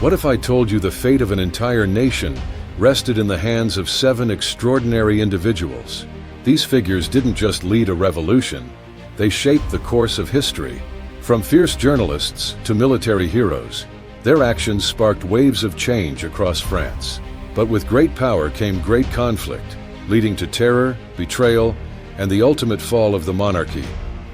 What if I told you the fate of an entire nation rested in the hands of 7 extraordinary individuals? These figures didn't just lead a revolution, they shaped the course of history. From fierce journalists to military heroes, their actions sparked waves of change across France. But with great power came great conflict, leading to terror, betrayal, and the ultimate fall of the monarchy.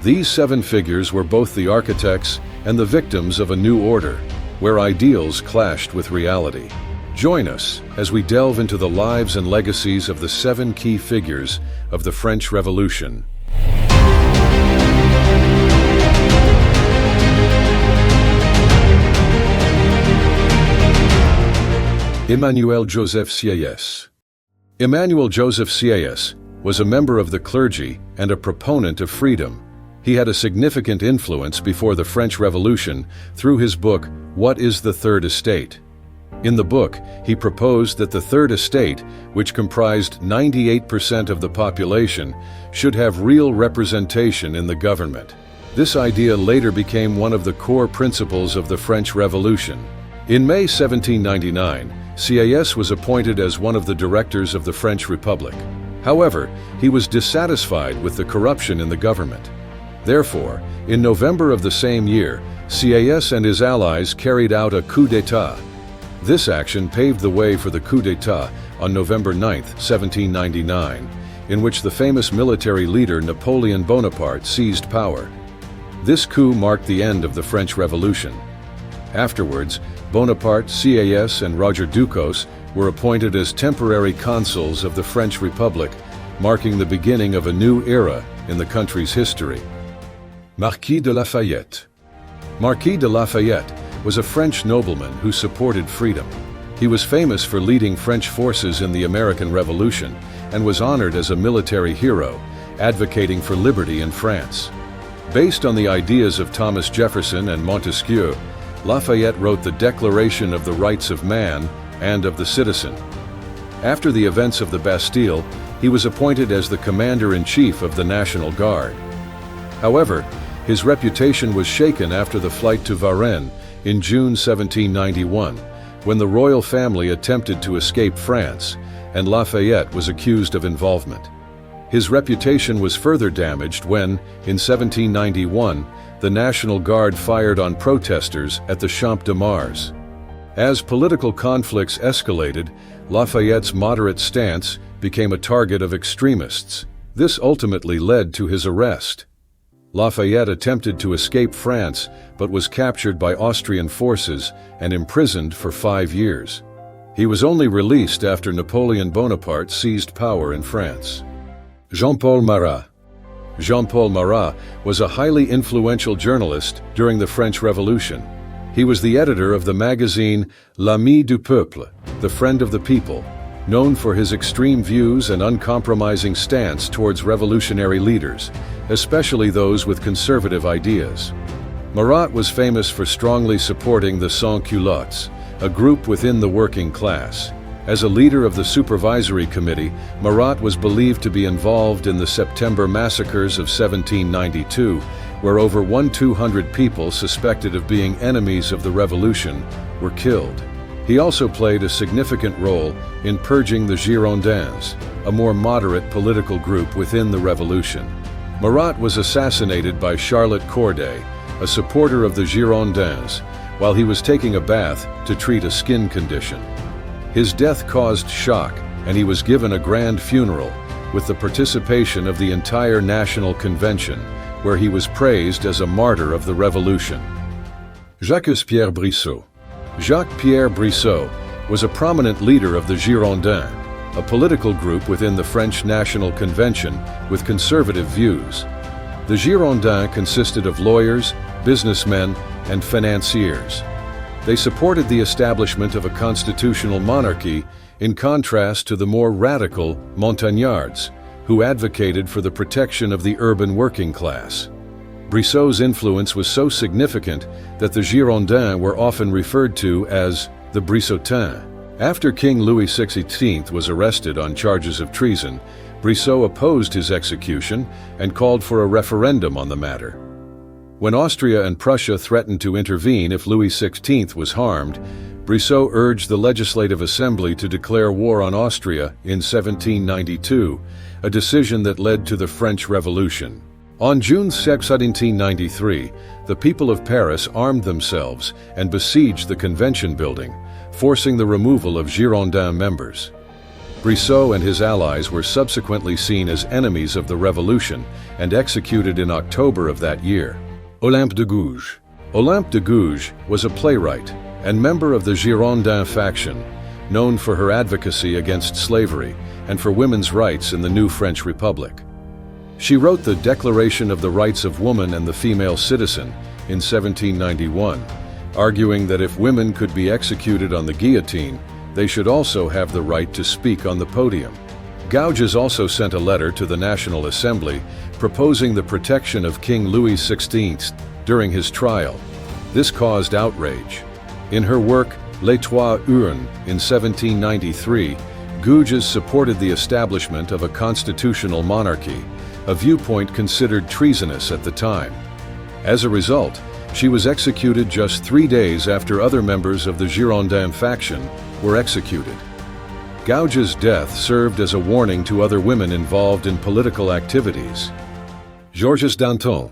These 7 figures were both the architects and the victims of a new order, where ideals clashed with reality. Join us as we delve into the lives and legacies of the 7 key figures of the French Revolution. Emmanuel Joseph Sieyès. Emmanuel Joseph Sieyès was a member of the clergy and a proponent of freedom. He had a significant influence before the French Revolution through his book, What is the Third Estate? In the book, he proposed that the Third Estate, which comprised 98% of the population, should have real representation in the government. This idea later became one of the core principles of the French Revolution. In May 1799, Sieyès was appointed as one of the directors of the French Republic. However, he was dissatisfied with the corruption in the government. Therefore, in November of the same year, Sieyès and his allies carried out a coup d'état. This action paved the way for the coup d'état on November 9, 1799, in which the famous military leader Napoleon Bonaparte seized power. This coup marked the end of the French Revolution. Afterwards, Bonaparte, Sieyès, and Roger Ducos were appointed as temporary consuls of the French Republic, marking the beginning of a new era in the country's history. Marquis de Lafayette. Marquis de Lafayette was a French nobleman who supported freedom. He was famous for leading French forces in the American Revolution and was honored as a military hero, advocating for liberty in France. Based on the ideas of Thomas Jefferson and Montesquieu, Lafayette wrote the Declaration of the Rights of Man and of the Citizen. After the events of the Bastille, he was appointed as the commander-in-chief of the National Guard. However, his reputation was shaken after the flight to Varennes in June 1791, when the royal family attempted to escape France, and Lafayette was accused of involvement. His reputation was further damaged when, in 1791, the National Guard fired on protesters at the Champ de Mars. As political conflicts escalated, Lafayette's moderate stance became a target of extremists. This ultimately led to his arrest. Lafayette attempted to escape France, but was captured by Austrian forces and imprisoned for 5 years. He was only released after Napoleon Bonaparte seized power in France. Jean-Paul Marat. Jean-Paul Marat was a highly influential journalist during the French Revolution. He was the editor of the magazine L'Ami du Peuple, the Friend of the People, known for his extreme views and uncompromising stance towards revolutionary leaders, especially those with conservative ideas. Marat was famous for strongly supporting the sans-culottes, a group within the working class. As a leader of the Supervisory Committee, Marat was believed to be involved in the September massacres of 1792, where over 1,200 people suspected of being enemies of the revolution were killed. He also played a significant role in purging the Girondins, a more moderate political group within the revolution. Marat was assassinated by Charlotte Corday, a supporter of the Girondins, while he was taking a bath to treat a skin condition. His death caused shock, and he was given a grand funeral with the participation of the entire National Convention, where he was praised as a martyr of the revolution. Jacques Pierre Brissot. Jacques Pierre Brissot was a prominent leader of the Girondins, a political group within the French National Convention with conservative views. The Girondins consisted of lawyers, businessmen, and financiers. They supported the establishment of a constitutional monarchy in contrast to the more radical Montagnards, who advocated for the protection of the urban working class. Brissot's influence was so significant that the Girondins were often referred to as the Brissotins. After King Louis XVI was arrested on charges of treason, Brissot opposed his execution and called for a referendum on the matter. When Austria and Prussia threatened to intervene if Louis XVI was harmed, Brissot urged the Legislative Assembly to declare war on Austria in 1792, a decision that led to the French Revolution. On June 6, 1793, the people of Paris armed themselves and besieged the Convention building, forcing the removal of Girondin members. Brissot and his allies were subsequently seen as enemies of the revolution and executed in October of that year. Olympe de Gouges. Olympe de Gouges was a playwright and member of the Girondin faction, known for her advocacy against slavery and for women's rights in the new French Republic. She wrote the Declaration of the Rights of Woman and the Female Citizen in 1791, arguing that if women could be executed on the guillotine, they should also have the right to speak on the podium. Gouges also sent a letter to the National Assembly proposing the protection of King Louis XVI during his trial. This caused outrage. In her work, Les Trois Urnes in 1793, Gouges supported the establishment of a constitutional monarchy, a viewpoint considered treasonous at the time. As a result, she was executed just 3 days after other members of the Girondin faction were executed. Gouges' death served as a warning to other women involved in political activities. Georges Danton.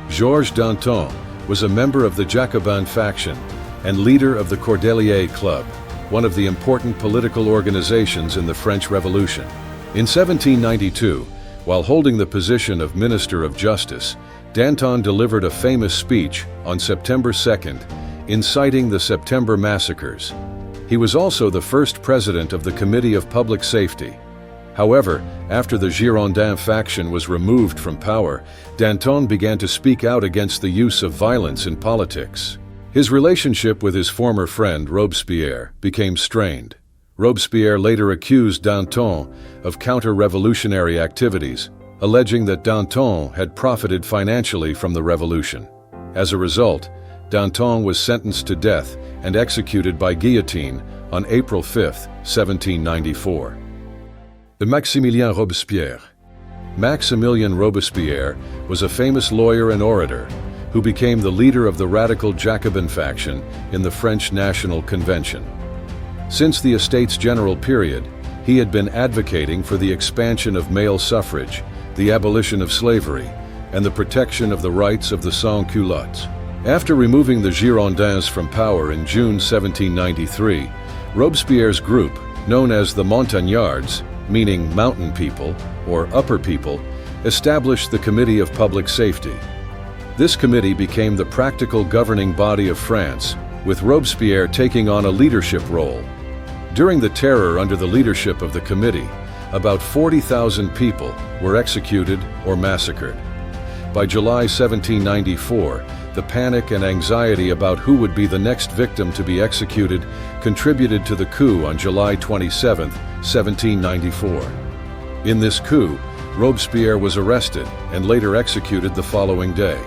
Georges Danton was a member of the Jacobin faction and leader of the Cordelier Club, one of the important political organizations in the French Revolution. In 1792, while holding the position of Minister of Justice, Danton delivered a famous speech on September 2nd, inciting the September massacres. He was also the first president of the Committee of Public Safety. However, after the Girondin faction was removed from power, Danton began to speak out against the use of violence in politics. His relationship with his former friend Robespierre became strained. Robespierre later accused Danton of counter-revolutionary activities, alleging that Danton had profited financially from the revolution. As a result, Danton was sentenced to death and executed by guillotine on April 5, 1794. Maximilien Robespierre. Maximilien Robespierre was a famous lawyer and orator who became the leader of the radical Jacobin faction in the French National Convention. Since the Estates General period, he had been advocating for the expansion of male suffrage, the abolition of slavery, and the protection of the rights of the sans-culottes. After removing the Girondins from power in June 1793, Robespierre's group, known as the Montagnards, meaning mountain people or upper people, established the Committee of Public Safety. This committee became the practical governing body of France, with Robespierre taking on a leadership role. During the Terror under the leadership of the committee, about 40,000 people were executed or massacred. By July 1794, the panic and anxiety about who would be the next victim to be executed contributed to the coup on July 27, 1794. In this coup, Robespierre was arrested and later executed the following day.